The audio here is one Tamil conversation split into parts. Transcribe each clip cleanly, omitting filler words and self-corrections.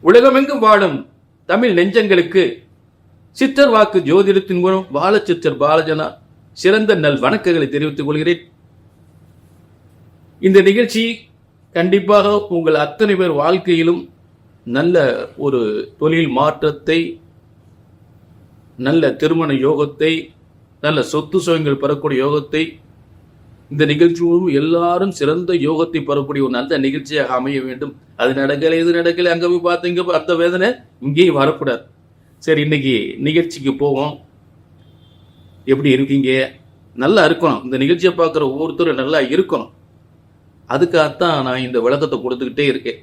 உலகமெங்கும் வாழும் தமிழ் நெஞ்சங்களுக்கு சித்தர் வாக்கு ஜோதிடத்தின் மூலம் பால சித்தர் பாலஜனா சிறந்த நல் வணக்கங்களை தெரிவித்துக் கொள்கிறேன். இந்த நிகழ்ச்சி கண்டிப்பாக உங்கள் அத்தனை பேர் வாழ்க்கையிலும் நல்ல ஒரு தொழில் மாற்றத்தை, நல்ல திருமண யோகத்தை, நல்ல சொத்து சுகங்கள் பெறக்கூடிய யோகத்தை, இந்த நிகழ்ச்சியும் எல்லாரும் சிறந்த யோகத்தை பெறக்கூடிய ஒரு நல்ல நிகழ்ச்சியாக அமைய வேண்டும். அது நடக்கல, இது நடக்கல, அங்க போய் பார்த்தீங்க அந்த வேதனை இங்கேயும் வரக்கூடாது. சரி, இன்னைக்கு நிகழ்ச்சிக்கு போவோம். எப்படி இருக்கீங்க? நல்லா இருக்கணும். இந்த நிகழ்ச்சியை பார்க்குற ஒவ்வொருத்தரும் நல்லா இருக்கணும். அதுக்காகத்தான் நான் இந்த விளக்கத்தை கொடுத்துக்கிட்டே இருக்கேன்.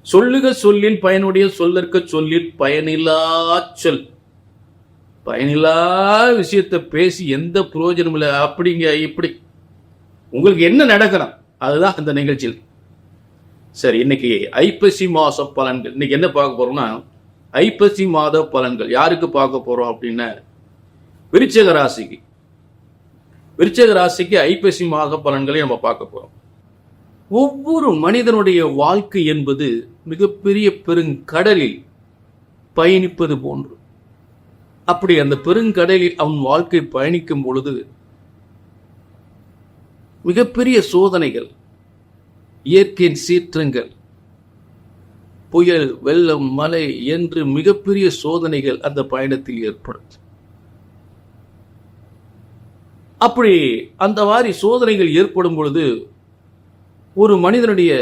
சொல்லுக சொல்லின் பயனுடைய சொல்லற்க சொல்லில் பயனில்லா சொல். பயனில்லா விஷயத்தை பேசி எந்த பிரயோஜனம் இல்லை. அப்படிங்க இப்படி உங்களுக்கு என்ன நடக்கணும் அதுதான் இந்த நிகழ்ச்சியில். சரி, இன்னைக்கு ஐப்பசி மாச பலன்கள். இன்னைக்கு என்ன பார்க்க போறோம்னா, ஐப்பசி மாத பலன்கள் யாருக்கு பார்க்க போறோம் அப்படின்னா, விருச்சிக ராசிக்கு. விருச்சிக ராசிக்கு ஐப்பசி மாத பலன்களை நம்ம பார்க்க போறோம். ஒவ்வொரு மனிதனுடைய வாழ்க்கை என்பது மிகப்பெரிய பெருங்கடலில் பயணிப்பது போன்று. அப்படி அந்த பெருங்கடலில் அவன் வாழ்க்கை பயணிக்கும் பொழுது மிகப்பெரிய சோதனைகள், இயற்கையின் சீற்றங்கள், புயல், வெள்ளம், மழை என்று மிகப்பெரிய சோதனைகள் அந்த பயணத்தில் ஏற்படும். அப்படி அந்த மாதிரி சோதனைகள் ஏற்படும் பொழுது ஒரு மனிதனுடைய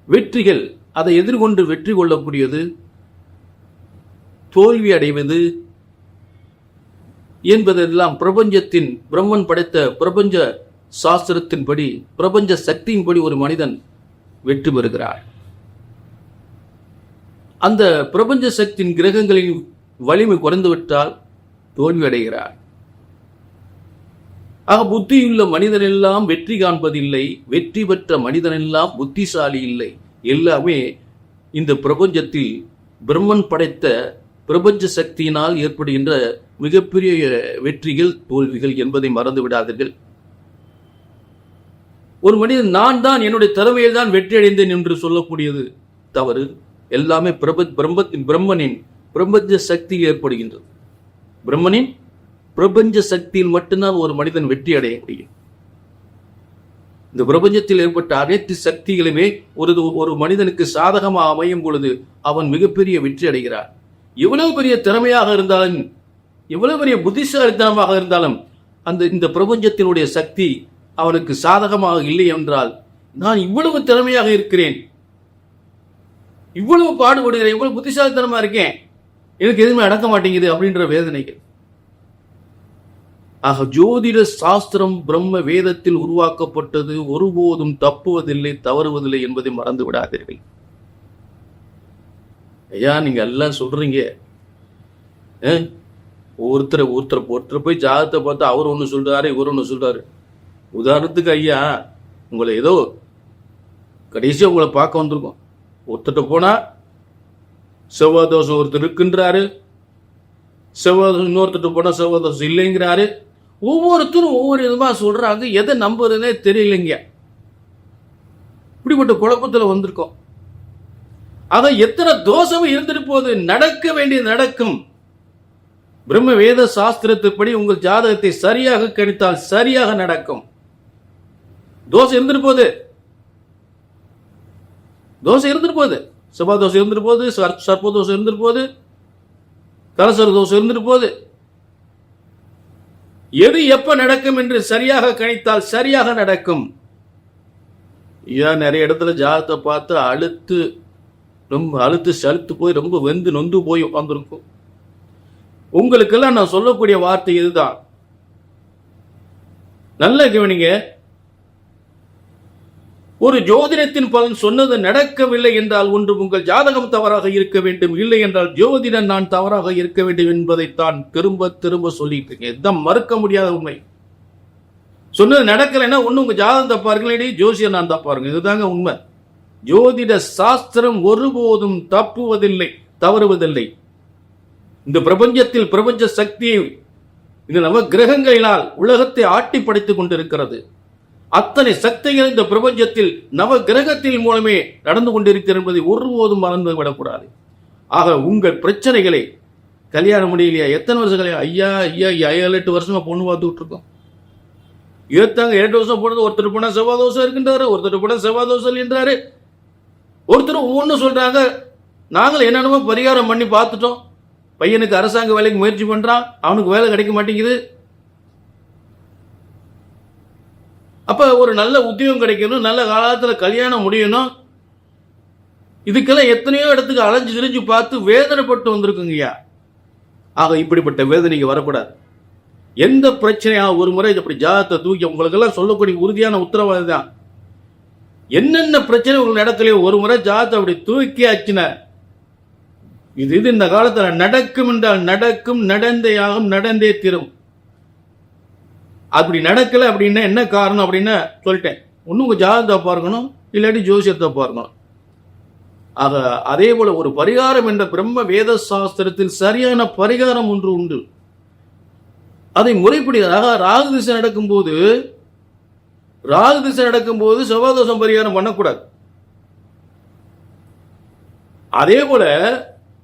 வெற்றிகள், அதை எதிர்கொண்டு வெற்றி கொள்ளக்கூடியது, தோல்வி அடைவது என்பதெல்லாம் பிரபஞ்சத்தின், பிரம்மன் படைத்த பிரபஞ்ச சாஸ்திரத்தின்படி, பிரபஞ்ச சக்தியின்படி ஒரு மனிதன் வெற்றி பெறுகிறார். அந்த பிரபஞ்ச சக்தியின் கிரகங்களின் வலிமை குறைந்துவிட்டால் தோல்வி அடைகிறார். ஆக புத்தியுள்ள மனிதனெல்லாம் வெற்றி காண்பதில்லை, வெற்றி பெற்ற மனிதனெல்லாம் புத்திசாலி இல்லை. எல்லாமே இந்த பிரபஞ்சத்தில் பிரம்மன் படைத்த பிரபஞ்ச சக்தியினால் ஏற்படுகின்ற மிகப்பெரிய வெற்றிகள், தோல்விகள் என்பதை மறந்து விடாதீர்கள். ஒரு மனிதன் நான் தான் என்னுடைய திறமையில் தான் வெற்றி அடைந்தேன் என்று சொல்லக்கூடியது தவறு. எல்லாமே பிரம்மனின் பிரபஞ்ச சக்தியில் ஏற்படுகின்றது. பிரம்மனின் பிரபஞ்ச சக்தியில் மட்டும்தான் ஒரு மனிதன் வெற்றி அடைய முடியும். இந்த பிரபஞ்சத்தில் ஏற்பட்ட அனைத்து சக்திகளுமே ஒரு மனிதனுக்கு சாதகமாக அமையும் பொழுது அவன் மிகப்பெரிய வெற்றி அடைகிறார். எவ்வளவு பெரிய திறமையாக இருந்தாலும், எவ்வளவு பெரிய புத்திசாலித்தனமாக இருந்தாலும், இந்த பிரபஞ்சத்தினுடைய சக்தி அவனுக்கு சாதகமாக இல்லை என்றால், நான் இவ்வளவு திறமையாக இருக்கிறேன், இவ்வளவு பாடுபடுகிறேன், இவ்வளவு புத்திசாலித்தனமா இருக்கேன், எனக்கு எதுவுமே அடக்க மாட்டேங்குது அப்படின்ற வேதனைகள். ஆக ஜோதிட சாஸ்திரம் பிரம்ம வேதத்தில் உருவாக்கப்பட்டது, ஒருபோதும் தப்புவதில்லை, தவறுவதில்லை என்பதை மறந்து விடாதீர்கள். ஐயா, நீங்க எல்லாம் சொல்றீங்க, ஒருத்தர் போய் ஜாதகத்தை பார்த்து அவர் ஒண்ணு சொல்றாரு, இவர் ஒண்ணு சொல்றாரு. உதாரணத்துக்கு ஐயா, உங்களை ஏதோ கடைசியா உங்களை பார்க்க வந்திருக்கோம். ஒருத்தட்ட போனா செவ்வாய் தோஷம் ஒருத்தர் இருக்குன்றாரு, செவ்வாய் இன்னொருத்தட்ட போனா செவ்வாய் தோஷம் இல்லைங்கிறாரு. ஒவ்வொருத்தரும் ஒவ்வொரு விதமா சொல்றாங்க. எதை நம்புறதுனே தெரியலைங்க. இப்படிப்பட்ட குழப்பத்துல வந்திருக்கோம். ஆக எத்தனை தோஷமும் இருந்துட்டு போது, நடக்க வேண்டியது நடக்கும். பிரம்ம வேத சாஸ்திரத்துப்படி உங்கள் ஜாதகத்தை சரியாக கணித்தால் சரியாக நடக்கும். தோஷம் இருந்துட்டு போகுது, தோஷம் இருந்துட்டு போகுது, செவ்வாய் தோஷம் இருந்துட்டு போகுது, சர்ப்ப தோஷம் இருந்துட்டு போகுது, கலசர தோஷம் இருந்துட்டு போகுது. எது எப்ப நடக்கும் என்று சரியாக கணித்தால் சரியாக நடக்கும். ஏன் நிறைய இடத்துல ஜாதகத்தை பார்த்து ரொம்ப சலுத்து போய் ரொம்ப வெந்து நொந்து போய் உட்கார்ந்துருக்கும். உங்களுக்கெல்லாம் நான் சொல்லக்கூடிய வார்த்தை இதுதான். நல்ல கவனிங்க. ஒரு ஜோதிடத்தின் பலன் சொன்னது நடக்கவில்லை என்றால் ஒன்று உங்கள் ஜாதகம் தவறாக இருக்க வேண்டும், இல்லை என்றால் ஜோதிடன் நான் தவறாக இருக்க வேண்டும் என்பதைத்தான் திரும்ப திரும்ப சொல்லிட்டு இருக்கேன். இதுதான் மறுக்க முடியாத உண்மை. சொன்னது நடக்கலைன்னா ஒண்ணு உங்க ஜாதகம் தப்பாருங்களே, ஜோசியர் நான் தப்பாருங்க. இதுதாங்க உண்மை. ஜோதிட சாஸ்திரம் ஒருபோதும் தப்புவதில்லை, தவறுவதில்லை. இந்த பிரபஞ்சத்தில் பிரபஞ்ச சக்தியை இந்த நவ கிரகங்களினால் உலகத்தை ஆட்டி படைத்துக் கொண்டிருக்கிறது. அத்தனை சக்திகள் இந்த பிரபஞ்சத்தில் நவ கிரகத்தில் மூலமே நடந்து கொண்டிருக்கிறது என்பதை ஒருபோதும் மறந்து விடக்கூடாது. ஆக உங்கள் பிரச்சனைகளை, கல்யாணம் முடியலையா, எத்தனை வருஷம் ஐயா 7-8 வருஷமா பொண்ணு பார்த்துக்கிட்டு இருக்கோம். 7 வருஷம் போனது, ஒருத்தர் போனா செவ்வாய் தோசை இருக்கின்றாரு, ஒருத்தர் போனா செவ்வாய் தோசை என்றாரு, ஒருத்தர் ஒவ்வொன்று சொல்றாங்க. நாங்கள் என்னென்னமோ பரிகாரம் பண்ணி பார்த்துட்டோம். பையனுக்கு அரசாங்க வேலைக்கு முயற்சி பண்றான், அவனுக்கு வேலை கிடைக்க மாட்டேங்குது. அப்ப ஒரு நல்ல உத்தியோகம் கிடைக்கணும், நல்ல காலத்துல கல்யாணம் முடியணும். இதுக்கெல்லாம் எத்தனையோ இடத்துக்கு அலைஞ்சு திரிஞ்சு பார்த்து வேதனைப்பட்டு வந்திருக்குங்கய்யா. ஆக இப்படிப்பட்ட வேதனைக்கு வரக்கூடாது. எந்த பிரச்சனையா ஒரு முறை இப்படி ஜாதகத்தை தூக்கி உங்களுக்கெல்லாம் சொல்லக்கூடிய உறுதியான உத்தரவாதம் தான். என்னென்ன பிரச்சனை உங்கள் இடத்துலயே ஒரு முறை ஜாதகத்தை அப்படி தூக்கி ஆச்சுன, இது இந்த காலத்துல நடக்கும் என்றால் நடக்கும், நடந்தே ஆகும், நடந்தே தீரும். அப்படி நடக்கல அப்படின்னா என்ன காரணம் அப்படின்னா சொல்லிட்டேன். ஒன்னும் உங்க ஜாதகத்தை பார்க்கணும், இல்லாட்டி ஜோசியத்தை பார்க்கணும். ஆக அதே போல ஒரு பரிகாரம் என்ற பிரம்ம வேத சாஸ்திரத்தில் சரியான பரிகாரம் ஒன்று உண்டு. அதை முறைப்படியாக ராகு திசை நடக்கும்போது செவ்வாதோஷம் பரிகாரம் பண்ணக்கூடாது. அதே போல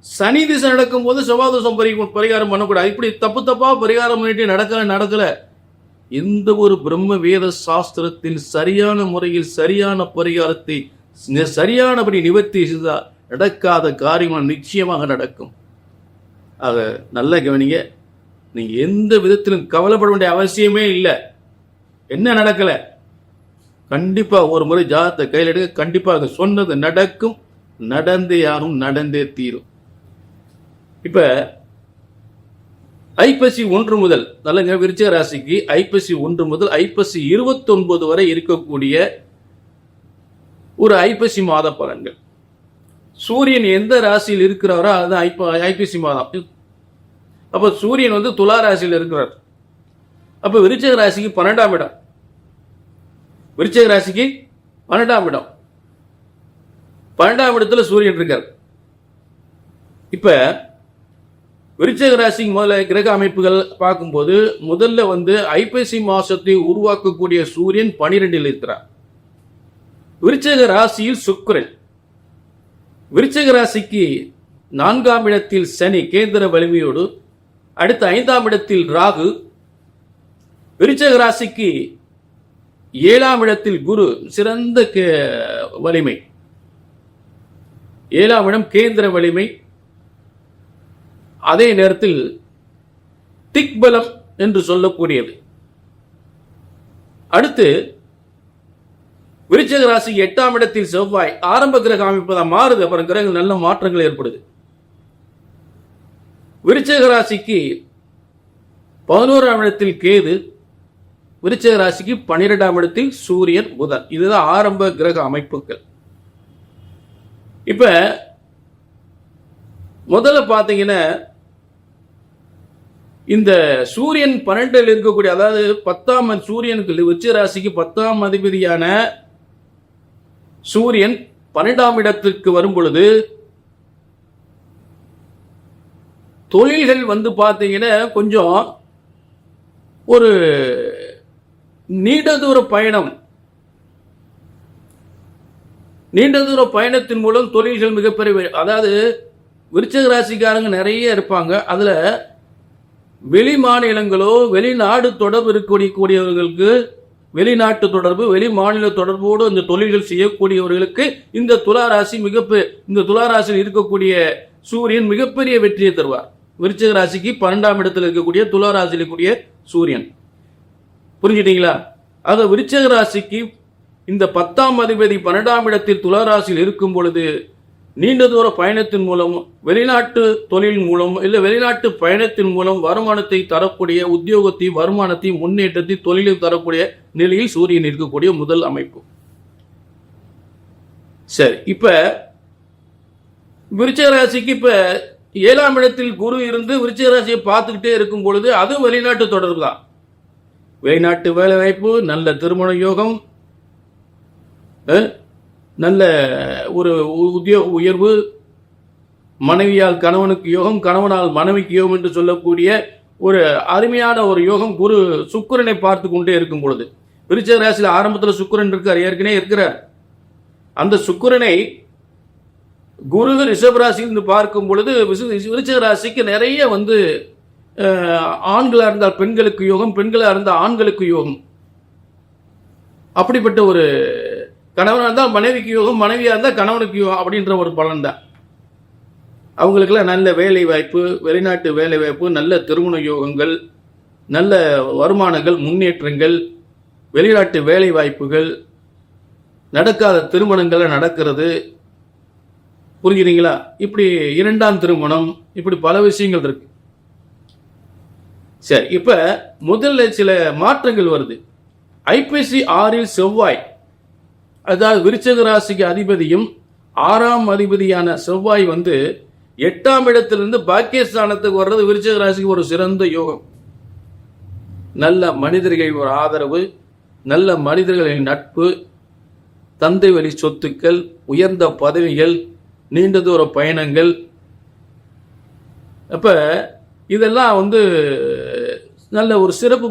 சனி திசை நடக்கும் போது செவ்வாதோஷம் பரிகாரம் பண்ணக்கூடாது. இப்படி தப்பா பரிகாரம் பண்ணிட்டு நடக்கல. எந்த ஒரு பிரம்ம வேத சாஸ்திரத்தில் சரியான முறையில் சரியான பரிகாரத்தை சரியானபடி நிவர்த்தி செய்தால் நடக்காத காரியம் நிச்சயமாக நடக்கும். ஆக நல்ல கவனிங்க. நீங்க எந்த விதத்திலும் கவலைப்பட வேண்டிய அவசியமே இல்லை. என்ன நடக்கல, கண்டிப்பா ஒரு முறை ஜாதகத்தை கையில் எடுக்க, கண்டிப்பாக சொன்னது நடக்கும், நடந்தே ஆகும், நடந்தே தீரும். இப்ப ஐப்பசி 1 முதல் நல்லங்க விருச்சிக ராசிக்கு ஐப்பசி 1 முதல் ஐப்பசி 29 வரை இருக்கக்கூடிய ஒரு ஐப்பசி மாத பலன்கள். சூரியன் எந்த ராசியில் இருக்கிறாரோ அதுதான் ஐப்பசி மாதம். அப்ப சூரியன் துலா ராசியில் இருக்கிறார். அப்ப விருச்சிக ராசிக்கு 12ஆம் இடம். விருச்சிக ராசிக்கு 12ஆம் இடம். 12ஆம் இடத்துல சூரியன் இருக்கார். இப்ப விருச்சிக ராசிக்கு முதல்ல கிரக அமைப்புகள் பார்க்கும்போது முதல்ல ஐப்பசி மாசத்தை உருவாக்கக்கூடிய சூரியன் 12இல் இருக்கிறார். விருச்சிக ராசியில் சுக்கிரன். விருச்சிக ராசிக்கு 4ஆம் இடத்தில் சனி கேந்திர வலிமையோடு, அடுத்த 5ஆம் இடத்தில் ராகு. விருச்சிக ராசிக்கு 7ஆம் இடத்தில் குரு சிறந்த வலிமை, 7ஆம் இடம் கேந்திர வலிமை. அதே நேரத்தில் திக்பலம் என்று சொல்லக்கூடியது. அடுத்து விருச்சிக ராசி 8ஆம் இடத்தில் செவ்வாய் ஆரம்ப கிரக அமைப்பதான் மாறுது. அப்புறம் கிரகங்கள் நல்ல மாற்றங்கள் ஏற்படுது. விருச்சிக ராசிக்கு 11ஆம் இடத்தில் கேது, விருச்சிக ராசிக்கு 12ஆம் இடத்தில் சூரியன் புதன். இதுதான் ஆரம்ப கிரக அமைப்புகள். இப்ப முதல்ல பாத்தீங்கன்னா இந்த சூரியன் 12இல் இருக்கக்கூடிய, அதாவது 10ஆம் சூரியனுக்கு விருச்சிக ராசிக்கு 10ஆம் அதிபதியான சூரியன் 12ஆம் இடத்திற்கு வரும் பொழுது தொழில்கள் பார்த்தீங்கன்னா கொஞ்சம் ஒரு நீண்ட தூர பயணத்தின் மூலம் தொழில்கள் மிகப்பெரிய, அதாவது விருச்சிக ராசிக்காரங்க நிறைய இருப்பாங்க. அதுல வெளி மாநிலங்களோ வெளிநாடு தொடர்பு இருக்கக்கூடியவர்களுக்கு, வெளிநாட்டு தொடர்பு வெளி மாநில தொடர்போடு இந்த தொழில்கள் செய்யக்கூடியவர்களுக்கு இந்த துளாராசி இந்த துளாராசியில் இருக்கக்கூடிய சூரியன் மிகப்பெரிய வெற்றியை தருவார். விருச்சிக ராசிக்கு 12ஆம் இடத்தில் இருக்கக்கூடிய துளாராசியில் இருக்கக்கூடிய சூரியன். புரிஞ்சுட்டீங்களா? ஆக விருச்சிக ராசிக்கு இந்த 10ஆம் அதிபதி 12ஆம் இடத்தில் துளாராசியில் இருக்கும் பொழுது நீண்ட தூர பயணத்தின் மூலம், வெளிநாட்டு தொழில் மூலம், இல்ல வெளிநாட்டு பயணத்தின் மூலம் வருமானத்தை தரக்கூடிய, உத்தியோகத்தை, வருமானத்தை, முன்னேற்றத்தை, தொழிலில் தரக்கூடிய நிலையில் சூரியன் இருக்கக்கூடிய முதல் அமைப்பு. சரி, இப்ப விருச்சிக ராசிக்கு இப்ப 7ஆம் இடத்தில் குரு இருந்து விருச்சிக ராசியை பார்த்துக்கிட்டே இருக்கும் பொழுது அது வெளிநாட்டு தொடர்பு தான். வெளிநாட்டு வேலை வாய்ப்பு, நல்ல திருமண யோகம், நல்ல ஒரு உத்தியோக உயர்வு, மனைவியால் கணவனுக்கு யோகம், கணவனால் மனைவிக்கு யோகம் என்று சொல்லக்கூடிய ஒரு அருமையான ஒரு யோகம் குரு சுக்கிரனை பார்த்து கொண்டே இருக்கும் பொழுது. விருச்சிக ராசியில் ஆரம்பத்தில் சுக்கிரன் இருக்கார், ஏற்கனவே இருக்கிறார். அந்த சுக்கிரனை குரு ரிஷபராசியிலிருந்து பார்க்கும் பொழுது விருச்சிக ராசிக்கு நிறைய வந்து ஆண்களா இருந்தால் பெண்களுக்கு யோகம், பெண்களா இருந்தால் ஆண்களுக்கு யோகம். அப்படிப்பட்ட ஒரு கணவனாக இருந்தால் மனைவிக்கு யோகம், மனைவியா இருந்தால் கணவனுக்கு யோகம் அப்படின்ற ஒரு பலன் தான். அவங்களுக்கெல்லாம் நல்ல வேலை வாய்ப்பு, வெளிநாட்டு வேலை வாய்ப்பு, நல்ல திருமண யோகங்கள், நல்ல வருமானங்கள், முன்னேற்றங்கள், வெளிநாட்டு வேலை வாய்ப்புகள், நடக்காத திருமணங்களை நடக்கிறது. புரிஞ்சுறீங்களா? இப்படி இரண்டாம் திருமணம், இப்படி பல விஷயங்கள் இருக்கு. சரி, இப்ப முதல்ல சில மாற்றங்கள் வருது. ஐப்பசி 6 செவ்வாய், அதாவது விருச்சிக ராசிக்கு அதிபதியும் 6ஆம் அதிபதியான செவ்வாய் வந்து 8ஆம் இடத்திலிருந்து பாக்கியஸ்தானத்துக்கு வர்றது விருச்சிக ராசிக்கு ஒரு சிறந்த யோகம். நல்ல மனிதர்களின் ஒரு ஆதரவு, நல்ல மனிதர்களின் நட்பு, தந்தை வழி சொத்துக்கள், உயர்ந்த பதவிகள், நீண்ட தூர பயணங்கள். அப்ப இதெல்லாம் வந்து நல்ல ஒரு சிறப்பு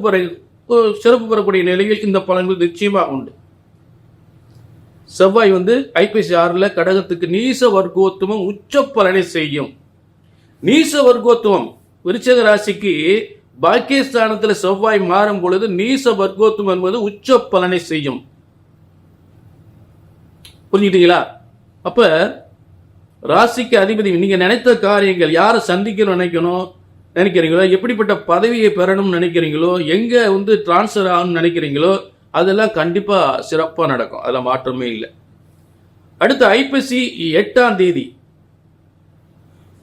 பெறக்கூடிய நிலையில் இந்த பலன்கள் நிச்சயமாக உண்டு. செவ்வாய் வந்து ஐப்பசி 6 கடகத்துக்கு நீச வர்க்கோத்துவம் உச்ச பலனை செய்யும். நீச வர்க்கோத்துவம் விருச்சிக ராசிக்கு பாக்கியஸ்தானத்தில் செவ்வாய் மாறும் பொழுது நீச வர்க்கோத்துவம் என்பது உச்ச பலனை செய்யும். புரிஞ்சுக்கிட்டீங்களா? அப்ப ராசிக்கு அதிபதி நீங்க நினைத்த காரியங்கள், யாரை சந்திக்கணும் நினைக்கிறீங்களோ, எப்படிப்பட்ட பதவியை பெறணும்னு நினைக்கிறீங்களோ, எங்க வந்து டிரான்ஸ்பர் ஆகணும்னு நினைக்கிறீங்களோ, அதெல்லாம் கண்டிப்பா சிறப்பா நடக்கும். அதெல்லாம் மாற்றமே இல்லை. அடுத்து ஐப்பசி 8ஆம் தேதி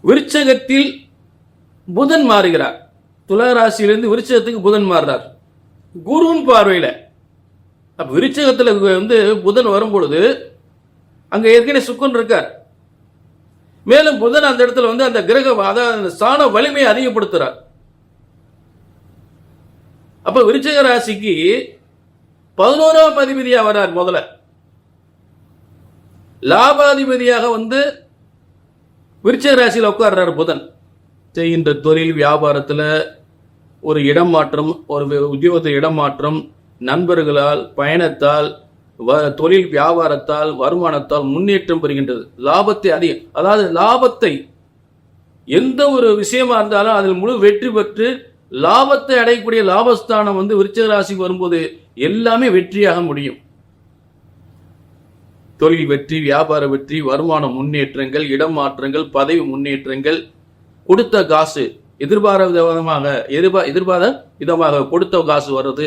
விருச்சகத்தில் புதன் மாறுகிறார். துலா ராசியிலிருந்து விருச்சகத்துக்கு புதன் மாறுறார் குருவின் பார்வையில. அப்ப விருச்சகத்துல வந்து புதன் வரும் பொழுது அங்க ஏற்கனவே சுக்கரன் இருக்கார். மேலும் புதன் அந்த இடத்துல வந்து அந்த கிரக அதாவது ஸ்தான வலிமையை அதிகப்படுத்துறார். அப்ப விருச்சிக ராசிக்கு 11ஆம் அதிபதியா வர்றார். முதல்ல லாபாதிபதியாக வந்து விருச்சிக ராசியில் உட்கார்றார் புதன். செய்கின்ற தொழில் வியாபாரத்தில் ஒரு இடம் மாற்றம், ஒரு உத்தியோகத்தில் இடம் மாற்றம், நண்பர்களால், பயணத்தால், தொழில் வியாபாரத்தால், வருமானத்தால் முன்னேற்றம் பெறுகின்றது. லாபத்தை அதாவது லாபத்தை எந்த ஒரு விஷயமா இருந்தாலும் அதில் முழு வெற்றி பெற்று லாபத்தை அடையக்கூடிய லாபஸ்தானம் வந்து விருச்சிக ராசிக்கு வரும்போது எல்லாமே வெற்றியாக முடியும். தொழில் வெற்றி, வியாபார வெற்றி, வருமான முன்னேற்றங்கள், இடம் மாற்றங்கள், பதவி முன்னேற்றங்கள், கொடுத்த காசு எதிர்பாராத விதமாக கொடுத்த காசு வர்றது,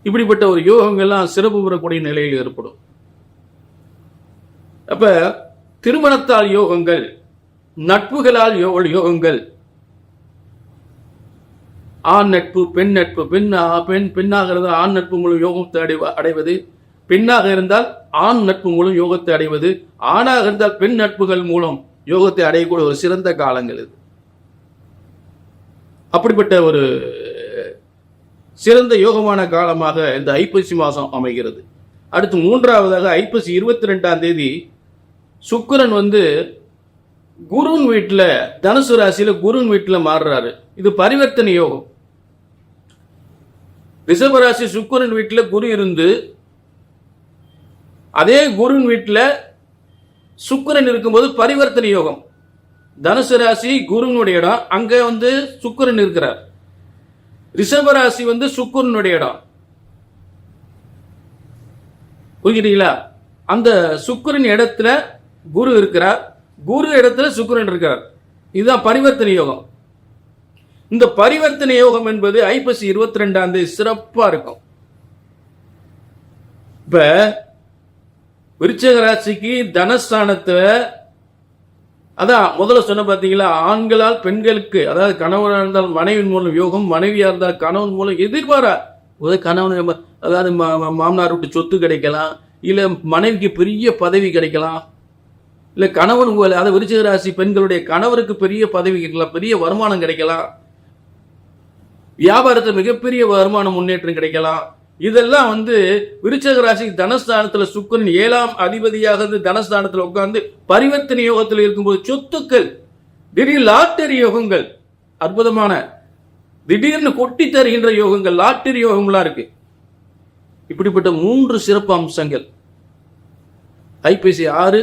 இப்படிப்பட்ட ஒரு யோகங்கள்லாம் சிறப்பு பெறக்கூடிய நிலையில் ஏற்படும். அப்ப திருமணத்தால் யோகங்கள், நட்புகளால் யோகங்கள், ஆண் நட்பு, பெண் நட்பு, பெண்ணாக இருந்தால் ஆண் நட்பு மூலம் யோகத்தை அடைவது, பெண்ணாக இருந்தால் ஆண் நட்பு மூலம் யோகத்தை அடைவது, ஆணாக இருந்தால் பெண் நட்புகள் மூலம் யோகத்தை அடையக்கூடிய ஒரு சிறந்த காலங்கள் இது. அப்படிப்பட்ட ஒரு சிறந்த யோகமான காலமாக இந்த ஐப்பசி மாதம் அமைகிறது. அடுத்து மூன்றாவதாக ஐப்பசி 22ஆம் தேதி சுக்கிரன் வந்து குருவின் வீட்டில், தனுசு ராசியில குருவின் வீட்டில் மாறுறாரு. இது பரிவர்த்தனை யோகம். ரிஷபராசி சுக்கிரன் வீட்டில் குரு இருந்து அதே குருவின் வீட்டில் சுக்கிரன் இருக்கும்போது பரிவர்த்தனை யோகம். தனுசு ராசி குருவினுடைய இடம், அங்க வந்து சுக்கிரன் இருக்கிறார். ரிஷபராசி வந்து சுக்கிரனுடைய இடம். புரிஞ்சுட்டீங்களா? அந்த சுக்கிரன் இடத்துல குரு இருக்கிறார், குரு இடத்துல சுக்கிரன் இருக்கிறார். இதுதான் பரிவர்த்தனை யோகம். இந்த பரிவர்த்தனை யோகம் என்பது ஐப்பசி 22ஆம் தேதி சிறப்பா இருக்கும். இப்ப விருச்சிக ராசிக்கு தனஸ்தானத்தை, அதான் முதல்ல சொன்ன பாத்தீங்களா, ஆண்களால் பெண்களுக்கு, அதாவது கணவனாக இருந்தால் மனைவின் மூலம் யோகம், மனைவியா இருந்தால் கணவன் மூலம் கணவன், அதாவது மாமனார் விட்டு சொத்து கிடைக்கலாம், இல்ல மனைவிக்கு பெரிய பதவி கிடைக்கலாம், இல்ல கணவன், அதாவது விருச்சிக ராசி பெண்களுடைய கணவருக்கு பெரிய பதவி கிடைக்கலாம், பெரிய வருமானம் கிடைக்கலாம், வியாபாரத்தில் மிகப்பெரிய வருமான முன்னேற்றம் கிடைக்கலாம். இதெல்லாம் வந்து விருச்சிக ராசி தனஸ்தானத்துல சுக்கிரன் 7ஆம் அதிபதியாக தனஸ்தானத்தில் உட்கார்ந்து பரிவர்த்தனை யோகத்தில் இருக்கும்போது சொத்துக்கள், திடீர் லாட்டரி யோகங்கள், அற்புதமான திடீர்னு கொட்டி தருகின்ற யோகங்கள், லாட்டரி யோகம்லாம் இருக்கு. இப்படிப்பட்ட 3 சிறப்பு அம்சங்கள் ஐப்பசி 6,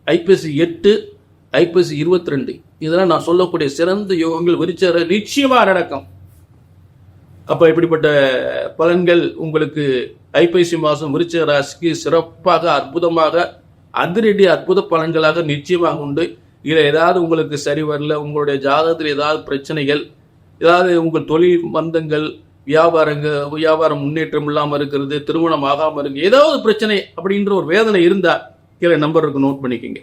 ஐப்பசி 8, ஐப்பசி 22 இதெல்லாம் நான் சொல்லக்கூடிய சிறந்த யோகங்கள் விருச்சிக நிச்சயமா நடக்கும். அப்ப இப்படிப்பட்ட பலன்கள் உங்களுக்கு ஐப்பசி மாதம் விருச்சிக ராசிக்கு சிறப்பாக அற்புதமாக அதிரடி அற்புத பலன்களாக நிச்சயமாக உண்டு. இதில் ஏதாவது உங்களுக்கு சரி வரல, உங்களுடைய ஜாதகத்தில் ஏதாவது பிரச்சனைகள், ஏதாவது உங்கள் தொழில் பந்தங்கள், வியாபாரம் முன்னேற்றம் இல்லாமல் இருக்கிறது, திருமணம் ஆகாமல் இருக்கு, ஏதாவது பிரச்சனை அப்படின்ற ஒரு வேதனை இருந்தா கீழே நம்பர் இருக்கு, நோட் பண்ணிக்கோங்க.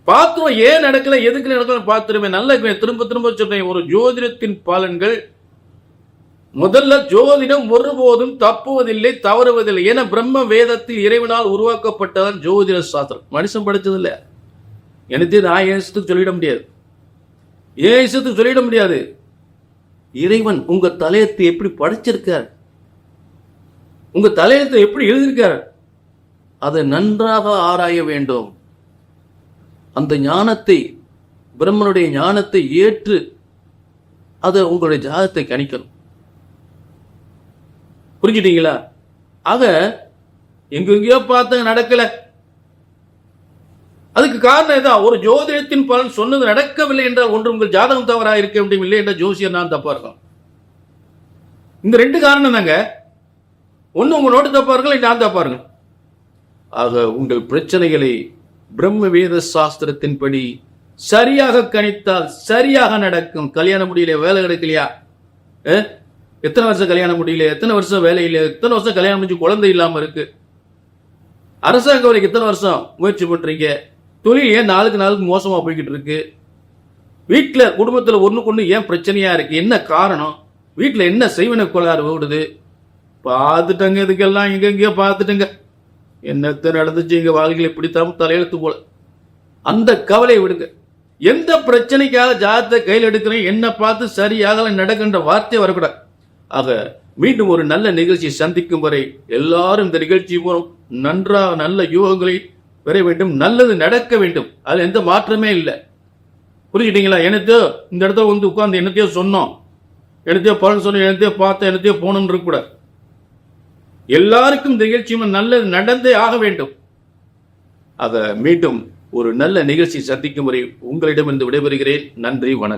பார்த்துருவோம், ஏன் நடக்கல எதுக்கு நடக்கல பார்த்துருவேன். நல்ல திரும்ப திரும்ப சொல்றேன், ஒரு ஜோதிடத்தின் பலன்கள் முதல்ல ஜோதிடம் ஒருபோதும் தப்புவதில்லை, தவறுவதில்லை. ஏன்னா பிரம்ம வேதத்தில் இறைவனால் உருவாக்கப்பட்டதான் ஜோதிட சாஸ்திரம். மனுஷன் படிச்சது இல்லை. எனக்கு நான் ஏசத்துக்கு சொல்லிட முடியாது, ஏசத்துக்கு சொல்லிட முடியாது. இறைவன் உங்க தலையத்தை எப்படி படைச்சிருக்கார், உங்க தலையத்தை எப்படி எழுதியிருக்கார், அதை நன்றாக ஆராய வேண்டும். அந்த ஞானத்தை, பிரம்மனுடைய ஞானத்தை ஏற்று அதை உங்களுடைய ஜாதகத்தை கணிக்கணும். புரிஞ்சுட்டீங்களா? ஆக எங்கெங்கயோ பார்த்த நடக்கல. அதுக்கு காரணம் ஏதா ஒரு ஜோதிடத்தின் பலன் சொன்னது நடக்கவில்லை என்றால் ஒன்று உங்கள் ஜாதகம் தவறாக இருக்க முடியும், இல்லை என்ற ஜோசியர் நான் தப்பா இருக்கும். இந்த 2 காரணம் தாங்க. ஒன்னு உங்க நோட்டு தப்பா இருக்கலாம், நான் தப்பா இருக்கும். ஆக உங்கள் பிரச்சனைகளை பிரம்ம வேத சாஸ்திரத்தின்படி சரியாக கணித்தால் சரியாக நடக்கும். கல்யாணம் முடியல, வேலை கிடைக்கலையா, எத்தனை வருஷம் கல்யாணம் முடியல, எத்தனை வருஷம் வேலை இல்லை, எத்தனை வருஷம் கல்யாணம் முடிஞ்சு குழந்தை இல்லாம இருக்கு, அரசாங்க வேலைக்கு எத்தனை வருஷம் முயற்சி பண்றீங்க, தொழில் ஏன் நாளுக்கு நாளுக்கு மோசமா போய்கிட்டு இருக்கு, வீட்டுல குடும்பத்துல ஒண்ணுக்கு ஏன் பிரச்சனையா இருக்கு, என்ன காரணம், வீட்டுல என்ன செய்வன கோளாறு ஓடுது, பார்த்துட்டங்க. இதுக்கெல்லாம் எங்கெங்கயோ பார்த்துட்டங்க, என்னத்த நடந்துச்சு எங்க வாழ்க்கையில இப்படித்தான் தலையெழுத்து போல. அந்த கவலையை விடுங்க. எந்த பிரச்சனைக்காக ஜாதகத்தை கையில் எடுக்கிறேன், என்ன பார்த்து சரியாக நடக்கின்ற வார்த்தை வரக்கூடாது. ஆக மீண்டும் ஒரு நல்ல நிகழ்ச்சியை சந்திக்கும் வரை எல்லாரும் இந்த நிகழ்ச்சி மூலம் நன்றாக நல்ல யோகங்களை பெற வேண்டும், நல்லது நடக்க வேண்டும். அதுல எந்த மாற்றமே இல்லை. புரிஞ்சுட்டீங்களா? என்னத்தையோ இந்த இடத்துல வந்து உட்கார்ந்து என்னத்தையோ சொன்னோம், என்னத்தையோ பலன் சொன்னோம், என்னத்தையோ பார்த்தோம், என்னத்தையோ போகணும்னு இருக்கக்கூடாது. எல்லாருக்கும் இந்த நிகழ்ச்சியும் நல்லது நடந்தே ஆக வேண்டும். ஆக மீண்டும் ஒரு நல்ல நிகழ்ச்சி சந்திக்கும் வரை உங்களிடமிருந்து விடைபெறுகிறேன். நன்றி, வணக்கம்.